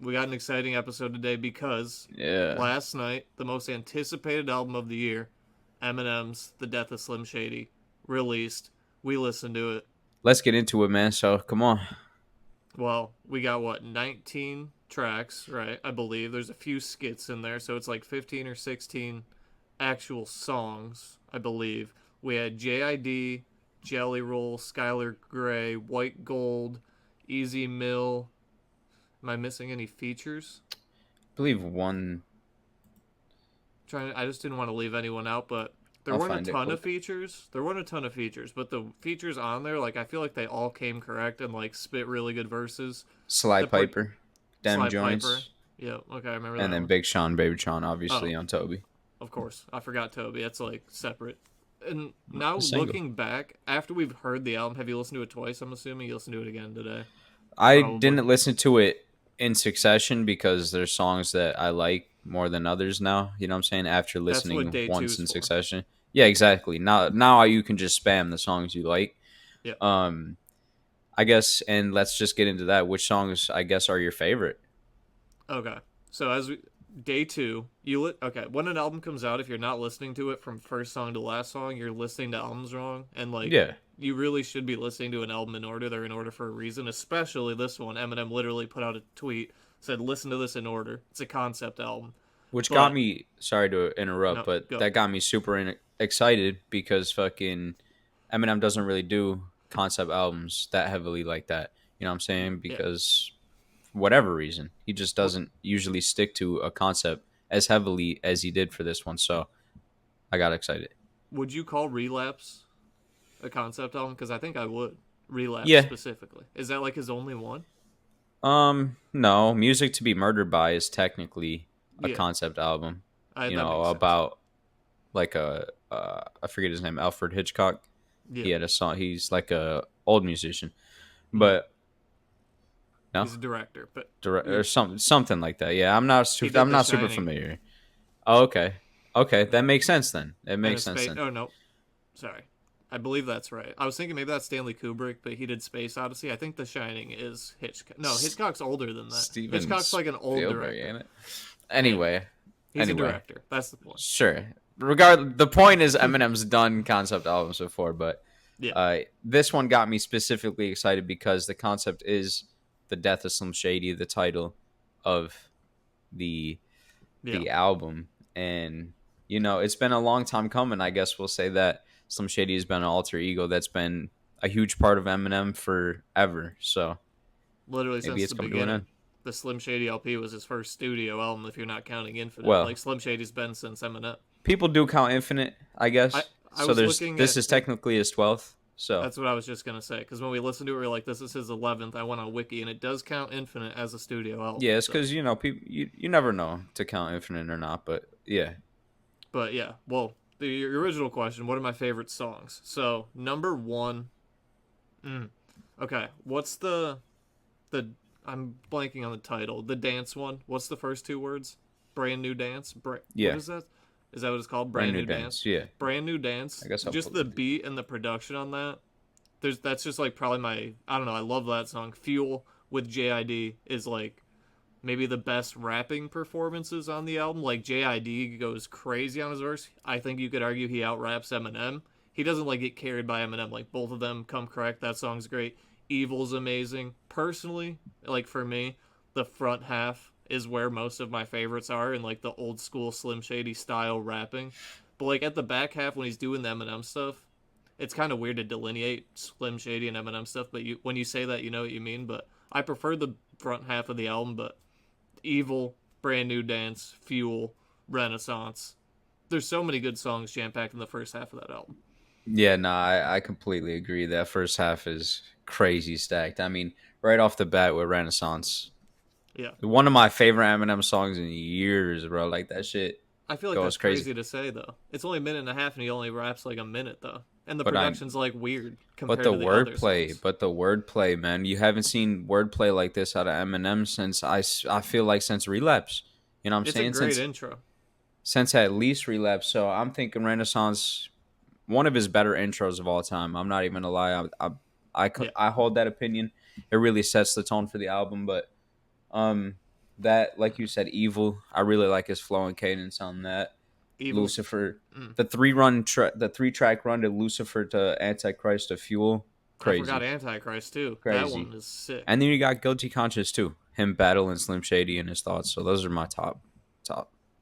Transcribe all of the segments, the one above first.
We got an exciting episode today because Yeah. last night, the most anticipated album of the year, Eminem's The Death of Slim Shady, released. We listened to it. Let's get into it, man. So come on. Well, we got what, 19 tracks, right? I believe. There's a few skits in there, so it's like 15 or 16 actual songs, I believe. We had JID, Jelly Roll, Skylar Grey, White Gold, Easy Mill. Am I missing any features? I believe one. I just didn't want to leave anyone out, but there I'll weren't a find it ton of quick. features. There weren't a ton of features, but the features on there, like I feel like they all came correct and like spit really good verses. Sly The pro- Piper, Dem Sly Piper, Joints, yeah, okay, I remember and that then one. Big Sean, Baby Sean, Oh, obviously on Toby. of course, I forgot Toby. That's like separate. And now A single. looking back, after we've heard the album, have you listened to it twice? I'm assuming you listened to it again today, I probably. didn't listen to it in succession because there's songs that I like more than others now. You know what I'm saying? After That's what listening day two once is in for. succession. Yeah, exactly. Now you can just spam the songs you like. Yeah. Um, I guess, and let's just get into that. Which songs I guess are your favorite? Okay. So as we day two, okay, when an album comes out, if you're not listening to it from first song to last song, you're listening to albums wrong. And like Yeah, you really should be listening to an album in order. They're in order for a reason, especially this one. Eminem literally put out a tweet, said, listen to this in order. It's a concept album. which got But me. Sorry to interrupt, no, but go. that got me super excited because fucking Eminem doesn't really do concept albums that heavily like that. You know what I'm saying? Yeah. Because for whatever reason, he just What doesn't usually stick to a concept as heavily as he did for this one. So I got excited. would you call Relapse a concept album? Because I think I would. Relapse Yeah. specifically. Is that like his only one? No, Music to Be Murdered By is technically a Yeah. concept album. You That know, makes sense. about like I forget his name, Alfred Hitchcock. Yeah. He had a song. He's like a old musician, Yeah. but no, He's a director, but or you're something like that. Yeah, he did I'm The not super Shining familiar. Oh, okay, okay, that makes sense then. It and a makes sense space. then. Oh no, sorry. I believe that's right. I was thinking maybe that's Stanley Kubrick, but he did Space Odyssey. I think The Shining is Hitchcock. No, S- Hitchcock's older than that. Steven Hitchcock's like an old Spielberg, director. ain't it? Yeah, Anyway, he's a anyway, director. That's the point. sure. The point is Eminem's done concept albums before, but Yeah, this one got me specifically excited because the concept is the death of Slim Shady, the title of the yeah. the album, and it's been a long time coming. I guess we'll say that Slim Shady has been an alter ego that's been a huge part of Eminem forever. So Literally maybe since it's the come to an beginning. end. The Slim Shady LP was his first studio album, if you're not counting Infinite. Well, Like Slim Shady's been since Eminem. people do count Infinite, I I guess. I So was there's looking this at is technically his 12th. So that's what I was just gonna say because when we listened to it, we were like, "This is his 11th." I went on Wiki, and it does count Infinite as a studio album. yeah, it's So, because people you never know to count Infinite or not, but yeah, but yeah, well, the original question: what are my favorite songs? So number one, mm, okay, what's the? I'm blanking on the title. The dance one. What's the first two words? Brand new dance. What yeah, is that? Is that what it's called? brand Brand new new dance. dance, yeah. Brand new dance. I guess I'll Just put the beat and the production on that. That's just like probably my I don't know. I love that song. Fuel with JID is like maybe the best rapping performances on the album. Like JID goes crazy on his verse. I think you could argue he out raps Eminem. He doesn't like get carried by Eminem. Like both of them come correct. That song's great. Evil's amazing. Personally, like for me, the front half is where most of my favorites are in like the old school Slim Shady style rapping. But like at the back half when he's doing the Eminem stuff, it's kind of weird to delineate Slim Shady and Eminem stuff. But when you say that, you know what you mean. But I prefer the front half of the album. But Evil, Brand New Dance, Fuel, Renaissance. There's so many good songs jam packed in the first half of that album. Yeah, no, I completely agree. That first half is crazy stacked. I mean, right off the bat with Renaissance, Yeah. one of my favorite Eminem songs in years, bro. Like that shit I feel like goes that's crazy. crazy to say though. It's only a minute and a half and he only raps like a minute though. And the But I'm production's like weird but compared the to the other wordplay, songs. man. You haven't seen wordplay like this out of Eminem since I feel like since Relapse. You know what I'm It's a saying? great intro. Since at least Relapse. So I'm thinking Renaissance, one of his better intros of all time. I'm not even gonna lie. Yeah. I hold that opinion. It really sets the tone for the album. But um, That, like you said, Evil. I really like his flow and cadence on that. Evil's. Lucifer, Mm, the 3-track run to Lucifer to Antichrist to Fuel, I forgot crazy, Antichrist too. That crazy. one is sick. And then you got Guilty Conscience too, him battling Slim Shady and his thoughts. So those are my top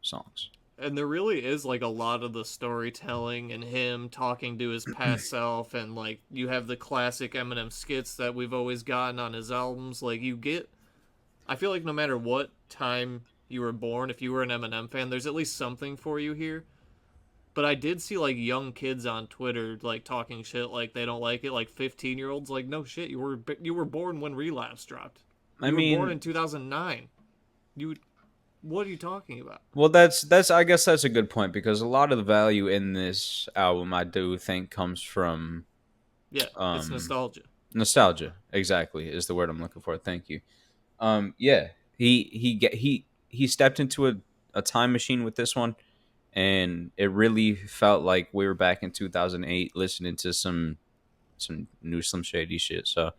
songs. And there really is like a lot of the storytelling and him talking to his past self, and like you have the classic Eminem skits that we've always gotten on his albums. Like you get, I feel like no matter what time you were born, if you were an Eminem fan, there's at least something for you here. But I did see like young kids on Twitter like talking shit like they don't like it, like 15-year-olds. Like no shit, you were born when Relapse dropped. I You were born mean, in 2009. You What are you talking about? well, that's I guess that's a good point because a lot of the value in this album I do think comes from Yeah, it's um nostalgia. nostalgia. Exactly is the word I'm looking for. Thank you. Yeah, he stepped into a time machine with this one, and it really felt like we were back in 2008 listening to some new Slim Shady shit. So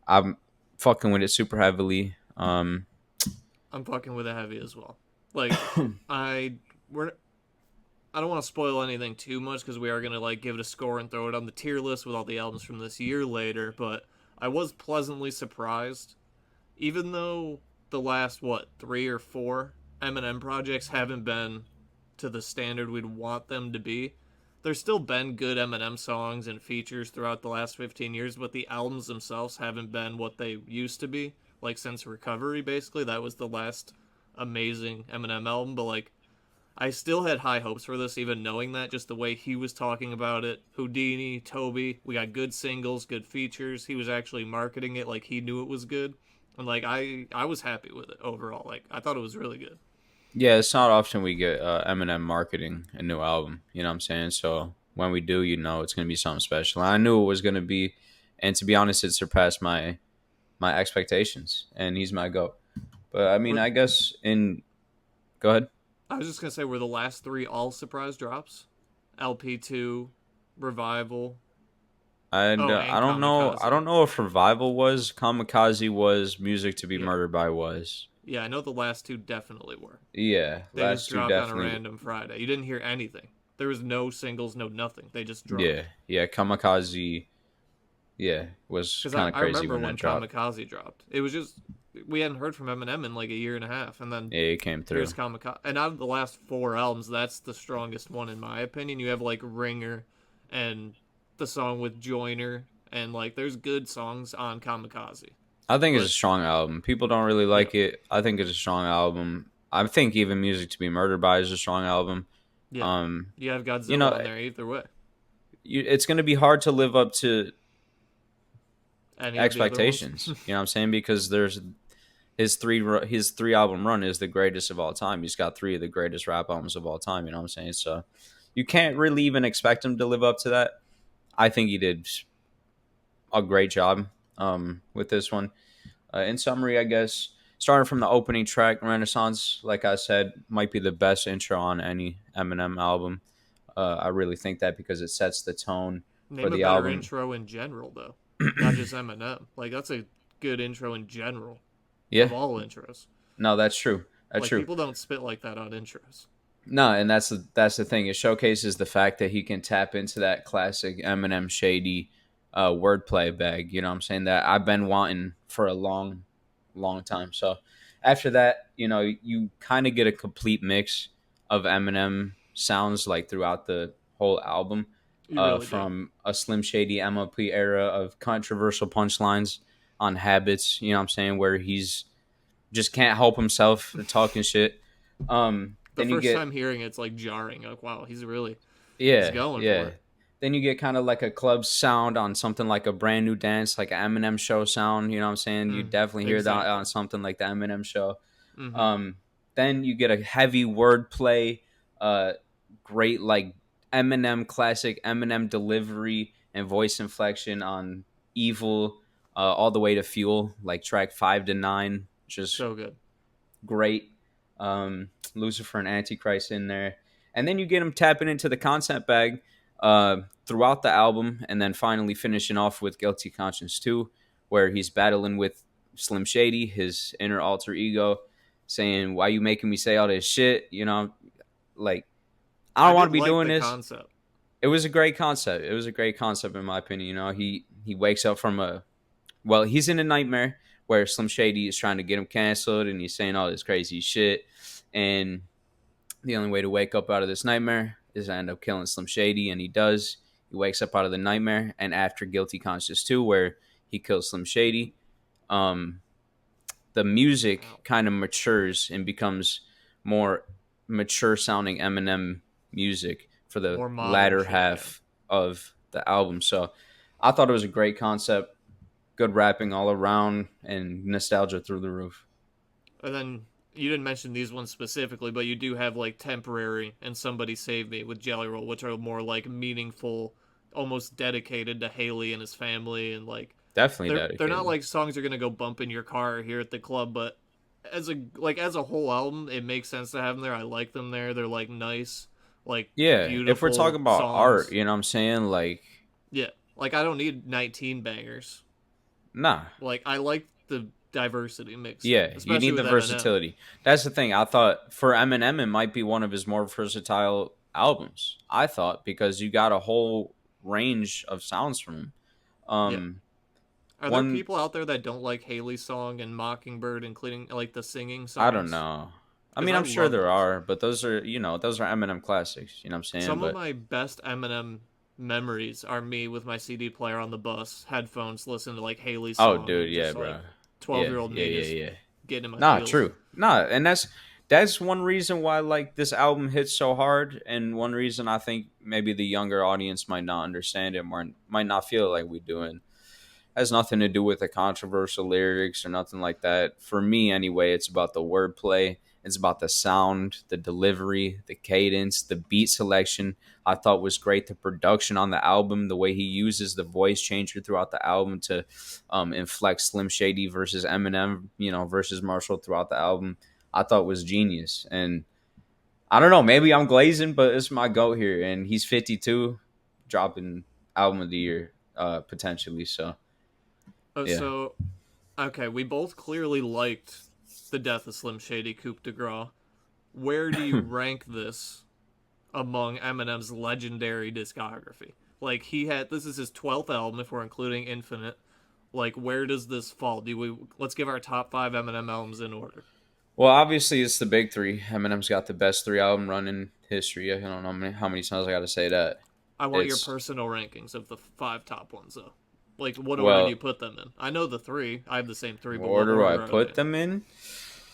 I'm fucking with it super heavily. I'm fucking with it heavy as well. Like I we're I don't want to spoil anything too much because we are gonna like give it a score and throw it on the tier list with all the albums from this year later. But I was pleasantly surprised, even though the last what 3 or 4 Eminem projects haven't been to the standard we'd want them to be. There's still been good Eminem songs and features throughout the last 15 years, but the albums themselves haven't been what they used to be. Like since Recovery, basically, that was the last amazing Eminem album. But like I still had high hopes for this, even knowing that, just the way he was talking about it. Houdini, Toby, we got good singles, good features. He was actually marketing it like he knew it was good. And like I was happy with it overall. Like I thought it was really good. Yeah, it's not often we get Eminem marketing a new album. You know what I'm saying? So when we do, it's gonna be something special. And I knew it was gonna be, and to be honest, it surpassed my expectations. And he's my goat. But I mean, We're, I guess in go ahead. I was just gonna say we're the last 3 all surprise drops. LP2, Revival, And oh, I and don't know. I Kamikaze. don't know if Revival was, Kamikaze was, Music to Be Yeah, Murdered By was. yeah, I know the last 2 definitely were. Yeah, They just last two dropped on a definitely. random Friday. You didn't hear anything. There was no singles, no nothing. They just Yeah, dropped. yeah. Kamikaze. Yeah, was Because kind of I crazy remember when that when dropped. Kamikaze dropped. It was just we hadn't heard from Eminem in like a year and a half, and then Yeah, it came here's through. Kamikaze. And out of the last 4 albums, that's the strongest one in my opinion. You have like Ringer, and the song with Joyner, and like there's good songs on Kamikaze. I think it's a But strong album. People don't really yeah, like it. I think it's a strong album. I think even Music to Be Murdered By is a strong album. yeah, Um, you have you Godzilla know, on there either way. it's going to be hard to live up to Any of the other ones. expectations. You know what I'm saying? Because there's his 3 album run is the greatest of all time. He's got 3 of the greatest rap albums of all time. You know what I'm saying? So you can't really even expect him to live up to that. I think he did a great job with this one. In summary, I guess starting from the opening track, Renaissance, like I said, might be the best intro on any Eminem album. I really think that because it sets the tone for Name a the better album. intro in general though, not just Eminem. Like that's a good intro in general Yeah, of all intros. no, that's true. That's Like true. people don't spit like that on intros. No, and that's the thing. It showcases the fact that he can tap into that classic Eminem shady wordplay bag. You know what I'm saying? That I've been wanting for a long time. So after that, you kind of get a complete mix of Eminem sounds like throughout the whole album. You really do. From a Slim Shady MLP era of controversial punchlines on habits, you know what I'm saying, where he's just can't help himself talking shit. The Then you first get time hearing it's like jarring. Like wow, he's Yeah, going for yeah. it. Then you get kind of like a club sound on something like a brand new dance, like an Eminem show sound. You know what I'm saying? You definitely hear that Exactly. on something like the Eminem show. Mm-hmm. Um, then you get a heavy wordplay, uh, great like Eminem classic Eminem delivery and voice inflection on Evil, all the way to Fuel, like track 5 to 9, just So good. great. Lucifer and Antichrist in there, and then you get him tapping into the content bag throughout the album, and then finally finishing off with Guilty Conscience 2, where he's battling with Slim Shady, his inner alter ego. saying, "Why you making me say all this shit?" Like I I don't want did to be like doing the this. concept. It was a great concept. It was a great concept in my opinion. He wakes up from he's in a nightmare where Slim Shady is trying to get him canceled, and he's saying all this crazy shit. And the only way to wake up out of this nightmare is to end up killing Slim Shady, and he does. He wakes up out of the nightmare, and after Guilty Conscious 2, where he kills Slim Shady, um, the music Wow. kind of matures and becomes more mature sounding Eminem music for the More modern latter shit, yeah. half of the album. So I thought it was a great concept, good rapping all around, and nostalgia through the roof. And then you didn't mention these ones specifically, but you do have like Temporary and Somebody Save Me with Jelly Roll, which are more like meaningful, almost dedicated to Haley and his family, and like Definitely they're not dedicated. like songs you're gonna go bump in your car here at the club, but as a whole album, it makes sense to have them there. I like them there. They're like nice, like Yeah, if we're beautiful talking about art, songs. you know what I'm saying? Like, Yeah, like I don't need 19 bangers. nah. Like I like the diversity mixed in, Yeah, you especially need with the Eminem. versatility. That's the thing. I thought for Eminem, it might be one of his more versatile albums. I thought because you got a whole range of sounds from him. Yeah. Um, Are there one people out there that don't like Haley's song and Mockingbird, including like the singing I don't songs? know. I Because mean, I I'm sure love there those. are, but those are Eminem classics. You know what I'm saying? Some of But my best Eminem memories are me with my CD player on the bus, headphones, listening to like Haley's oh, song, dude, and yeah, just like bro, 12-year yeah, old yeah, me just yeah, yeah. getting in my Nah, feels. true. Nah, and that's one reason why like this album hits so hard, and one reason I think maybe the younger audience might not understand it, or might not feel like we do. And has nothing to do with the controversial lyrics or nothing like that. For me, anyway, it's about the wordplay. It's about the sound, the delivery, the cadence, the beat selection. I thought was great. The production on the album, the way he uses the voice changer throughout the album to inflect Slim Shady versus Eminem, versus Marshall throughout the album, I thought was genius. And I don't know, maybe I'm glazing, but it's my goat here, and he's 52, dropping album of the year potentially. So yeah. So, okay, we both clearly liked the Death of Slim Shady Coupe de Gras. Where do you rank this among Eminem's legendary discography? Like this is his 12th album if we're including Infinite. Like where does this fall? Do we Let's give our top 5 Eminem albums in order. Well, obviously it's the big three. Eminem's got the best 3 album run in history. I don't know how many times I got to say that. I want your It's personal rankings of the 5 top ones though. Like what order do you well, put them in? I know the 3. I have the same 3, but what what order do I order are they put in? them in?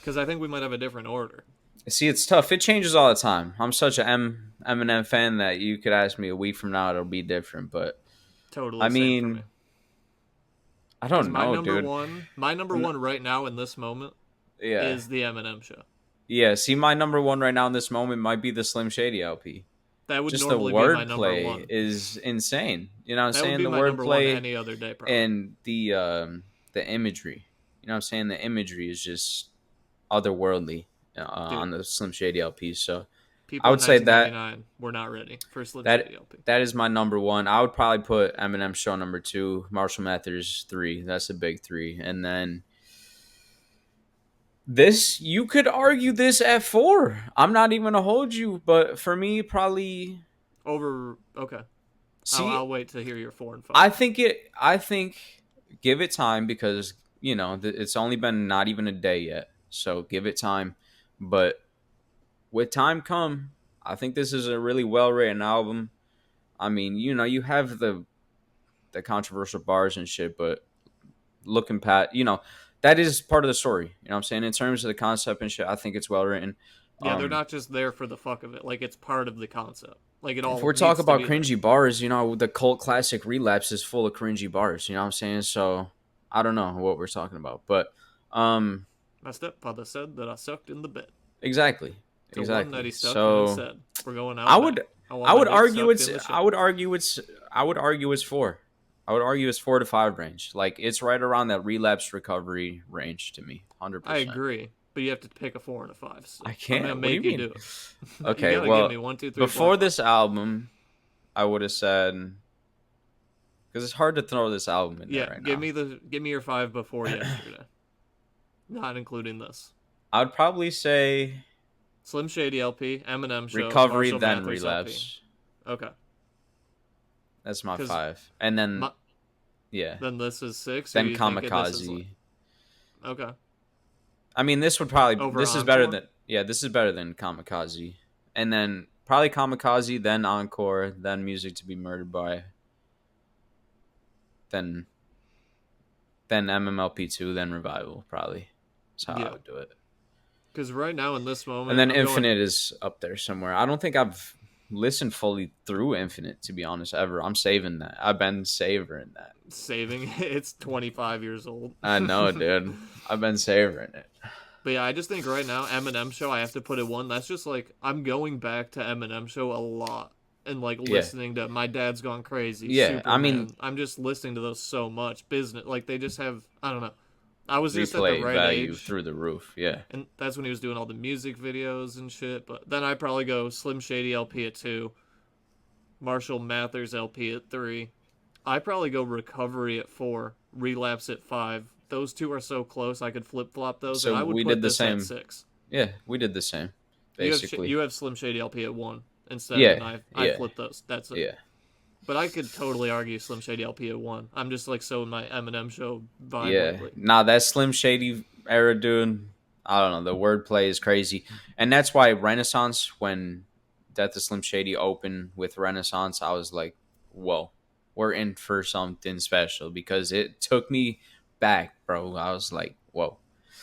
Cuz I think we might have a different order. See, it's tough. It changes all the time. I'm such a Eminem fan that you could ask me a week from now, it'll be different. But I Totally same for me. mean, I Cuz don't know, dude. my number N- 1 right now in this moment Yeah, is the Eminem show. yeah. See, my number one right now in this moment might be the Slim Shady LP. That would Just the normally be my number wordplay 1. is insane. You know what I'm That would saying? be The my number 1 wordplay any other day probably. and the imagery. You know what I'm saying? The imagery is just otherworldly Dude, on the Slim Shady LP. So I people in would say that 1999 were not ready for Slim that Shady LP. that is my number one. I would probably put Eminem Show number two, Marshall Mathers three. That's a big three, and then this you could argue this at four. I'm not even gonna hold you, but for me, probably Okay. see. I'll wait to hear your 4 and 5. I think give it time because it's only been not even a day yet. So give it time, but with time come, I think this is a really well written album. I mean, you have the controversial bars and shit, but looking that is part of the story. You know what I'm saying? In terms of the concept and shit, I think it's well written. Yeah, they're Um, not just there for the fuck of it. Like it's part of the concept. Like it if all we're talking needs to about be there. cringy bars, the cult classic Relapse is full of cringy bars. You know what I'm saying? So I don't know what we're talking about, but um, My stepfather said that I sucked in the bed. exactly, To one that exactly. he stuck and So said, "We're going I out back. would I want I my would dick argue sucked it's in the I shed." would argue it's I would argue it's four. I would argue it's 4 to 5 range. Like it's right around that relapse recovery range to me, I 100%. agree, but you have to pick a 4 and a 5 I still. I'm gonna can't. What do you make you mean? do it. You Okay, gotta give me well, one, two, three, four, before five. this album, I would have said because it's hard to throw this album in there Yeah, right give now. me your 5 before yesterday, not including this. I would probably say Slim Shady LP, Eminem Show, Recovery, Marshall then Mathers LP. Relapse. Okay, That's my because 5. And then yeah, then this is 6, or then you think this is like Kamikaze. okay I mean, over this is better Encore? than this is better than Kamikaze. And then probably Kamikaze, then Encore, then Music to Be Murdered By, then MMLP2, then Revival. Probably that's how I Yeah, would do it. because right now in this And moment, then I'm going. Infinite is up there somewhere. I don't think I've listened fully through Infinite, to be honest, ever. I'm saving that. I've been savoring that. Saving it's 25 years old. I know, dude. I've been savoring it. But yeah, I just think right now Eminem Show I have to put it one. That's just like I'm going back to Eminem Show a lot and like Yeah. listening to My Dad's Gone Crazy, Yeah. I mean, Superman. I'm just listening to those so much. Business like they just have I don't know. I was just at the replay right value age, through the roof. Yeah. and that's when he was doing all the music videos and shit. But then I probably go Slim Shady LP at 2, Marshall Mathers LP at 3. I probably go Recovery at 4, Relapse at 5. Those two are so close I could flip flop those, and So I would we put did the this at same. 6. Yeah, we did the same, basically. You have Slim Shady LP at 1 instead, Yeah, and I yeah, flipped those. That's it. yeah, But I could totally argue Slim Shady LP at 1. I'm just like so in my Eminem Show vibe yeah. lately. Nah, that Slim Shady era, dude. I don't know. The wordplay is crazy, and that's why Renaissance, when Death of Slim Shady opened with Renaissance, I was like, "Whoa, we're in for something special," because it took me back, bro. I was like, "Whoa."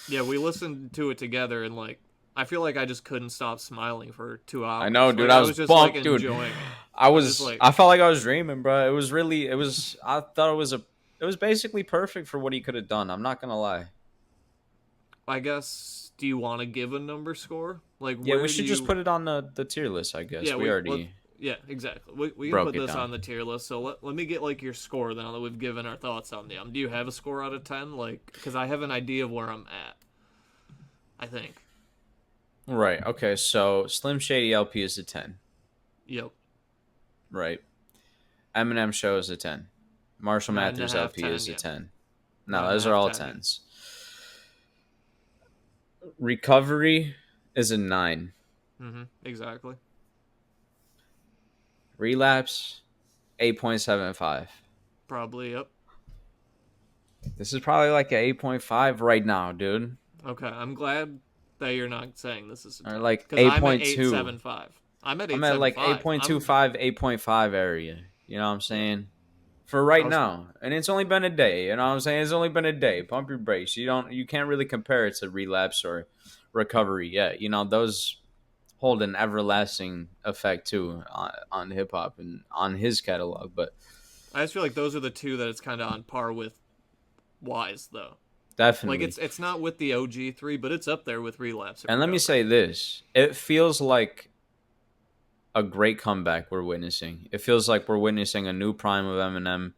Yeah, we listened to it together, and like I feel like I just couldn't stop smiling for 2 I know, hours. dude. Like I I was was just like pumped, dude. enjoying it. I'm just like I felt like I was dreaming, bro. It was really, it was. I thought it was basically perfect for what he could have done. I'm not gonna lie. I guess do you want to give a number score? Like Yeah, we where do should just you put it on the tier list. I guess yeah, we let already yeah, exactly. We can broke put it this down. on the tier list. So let me get like your score then that we've given our thoughts on them. Do you have a score out of 10? Like cuz I have an idea of where I'm at. I think. Right. Okay. So Slim Shady LP is a 10. Yep. Right. Eminem Show is a 10. Marshall Nine and a Mathers half, LP 10. is a Yeah. 10. No, Nine and a those are half, all 10. Yeah. 10s. Recovery is a 9. Exactly. Relapse 8.75. Probably. Yep. This is probably like a 8.5 right now, dude. Okay. I'm glad that you're not saying this is a Or 10 like cuz I'm at 8.2. 8.75. I'm at I'm at like 8.75. I'm 8.25, 8.5 area. You know what I'm yeah. saying? For I right was now. And it's only been a day. You know what I'm saying? It's only been a day. Pump your brakes. You can't really compare it to relapse or recovery yet. You know, those hold an everlasting effect too on hip hop and on his catalog. But I just feel like those are the two that it's kind of on par with Wise though. Like definitely. it's not with the OG 3, but it's up there with Relapse and And let me Recovery. say this. It feels like a great comeback we're witnessing. It feels like we're witnessing a new prime of Eminem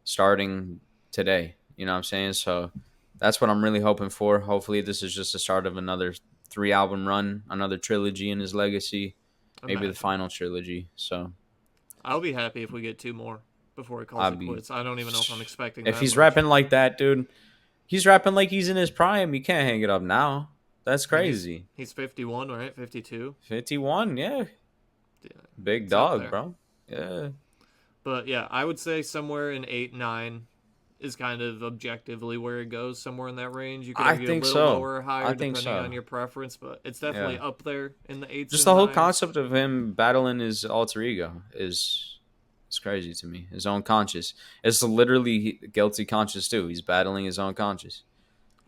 starting today. You know what I'm saying? So that's what I'm really hoping for. Hopefully, this is just the start of another 3 album run, another trilogy in his legacy, maybe the Imagine. final trilogy. So I'll be happy if we get 2 more before he calls I'll it be. quits. I don't even know if I'm expecting If that he's much. rapping like that, dude, he's rapping like he's in his prime. You can't hang it up now. That's And crazy. he's 51, right? 52. 51, yeah. Yeah, Big it's up dog, there. bro. Yeah. But yeah, I would say somewhere in 8, 9 is kind of objectively where it goes. Somewhere in that range. You could I argue a think little so. lower or higher I think depending so. on your preference, but it's Yeah. definitely up there in the eights Just and the whole nines. concept of him battling his alter ego is it's crazy to me. His own conscious. It's literally guilty conscious too. He's battling his own conscious.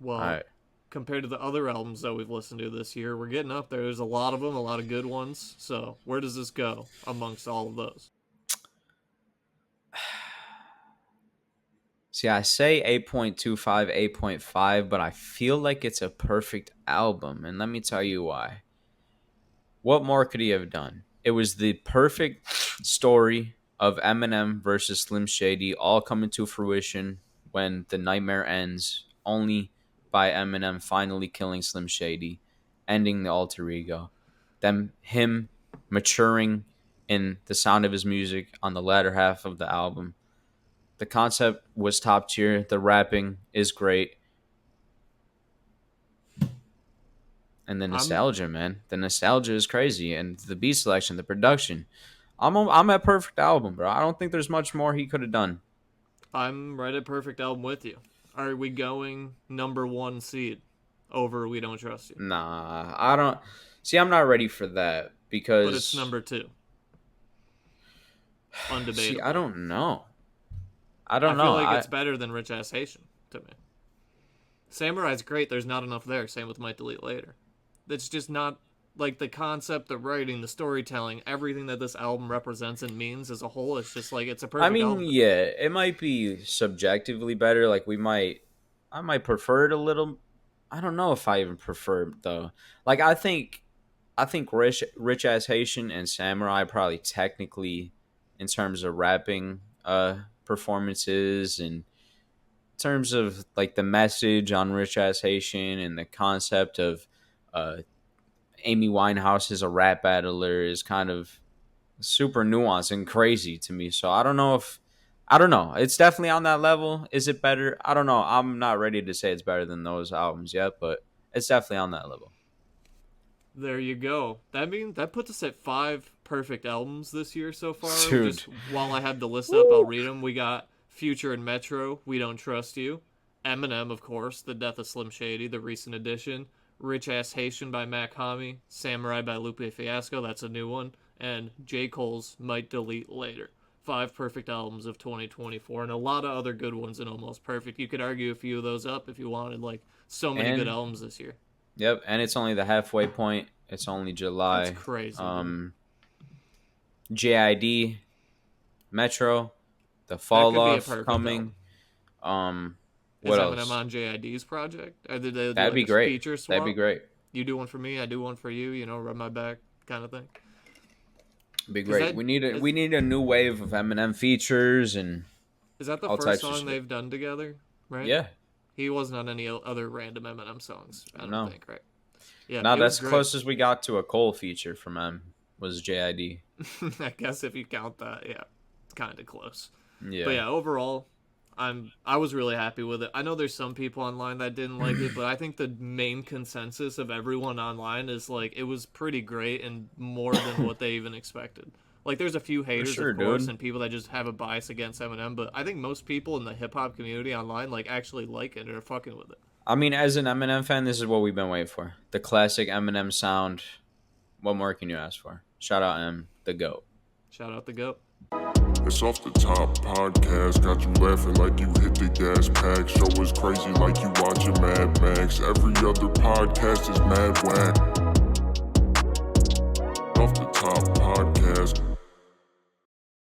All Well, right. compared to the other albums that we've listened to this year, we're getting up there. There's a lot of them, a lot of good ones. So where does this go amongst all of those? See, I say 8.25, 8.5, but I feel like it's a perfect album. And let me tell you why. What more could he have done? It was the perfect story of Eminem versus Slim Shady all coming to fruition when the nightmare ends, only by Eminem finally killing Slim Shady, ending the alter ego. Then him maturing in the sound of his music on the latter half of the album. The concept was top tier. The rapping is great. And the I'm nostalgia, man. The nostalgia is crazy. And the beat selection, the production. I'm at perfect album, bro. I don't think there's much more he could have done. I'm right at perfect album with you. Are we going number one seed over We Don't Trust You? Nah, I don't. See, I'm not ready for that But it's because. number two, See, I undebatably. don't know. I I don't feel know. like it's better than Rich Ass Haitian to me. Samurai's great. There's not enough there. Same with Might Delete Later. It's just not like the concept, the writing, the storytelling, everything that this album represents and means as a whole. It's just like it's a I perfect mean, album to me. yeah, it might be subjectively better. Like I might prefer it a little. I don't know if I even prefer it though. Like I think Rich Ass Haitian and Samurai probably technically, in terms of rapping, performances and in terms of like the message on Rich Ass Haitian and the concept of, uh, Amy Winehouse as a rap battler is kind of super nuanced and crazy to me. So I don't know. It's definitely on that level. Is it better? I don't know. I'm not ready to say it's better than those albums yet, but it's definitely on that level. There you go. That puts us at 5 perfect albums this year so far. Dude. Just while I have the list up, I'll Woo. read them. We got Future and Metro, We Don't Trust You. Eminem, of course, The Death of Slim Shady, the recent edition. Rich Ass Haitian by Mac Hami. Samurai by Lupe Fiasco, that's a new one. And J. Cole's Might Delete Later. 5 perfect albums of 2024, and a lot of other good ones in Almost Perfect. You could argue a few of those up if you wanted. Like, so many good And albums this year. yep, and it's only the halfway point. It's only That's July. crazy, dude. JID, Metro, the That fall could be a off perfect album. coming. Um, Is what Eminem else? on JID's project? Or did they do That'd like be a great. feature That'd be swap? great. You do one for me, I do one for you. You know, rub my back kind of thing. Be Because great. that We need a new wave of Eminem features and is that the all first types of song shit. they've done together, right? Yeah. He wasn't on any other random Eminem songs. I don't No. think, right? Yeah, No, it was that's great. closest we got to a Cole feature from M was JID. I guess if you count that, yeah, kind of close. But Yeah. yeah, overall, I was really happy with it. I know there's some people online that didn't like it, but I think the main consensus of everyone online is like it was pretty great and more than what they even expected. Like there's a few For haters, sure, of course, dude. and people that just have a bias against Eminem, but I think most people in the hip hop community online like actually like it or are fucking with it. I mean, as an Eminem fan, this is what we've been waiting for. The classic Eminem sound. What more can you ask for? Shout out M, the GOAT. Shout out the goat. It's Off the Top podcast, got you laughing like you hit the gas pack. Show is crazy like you watching Mad Max. Every other podcast is mad whack.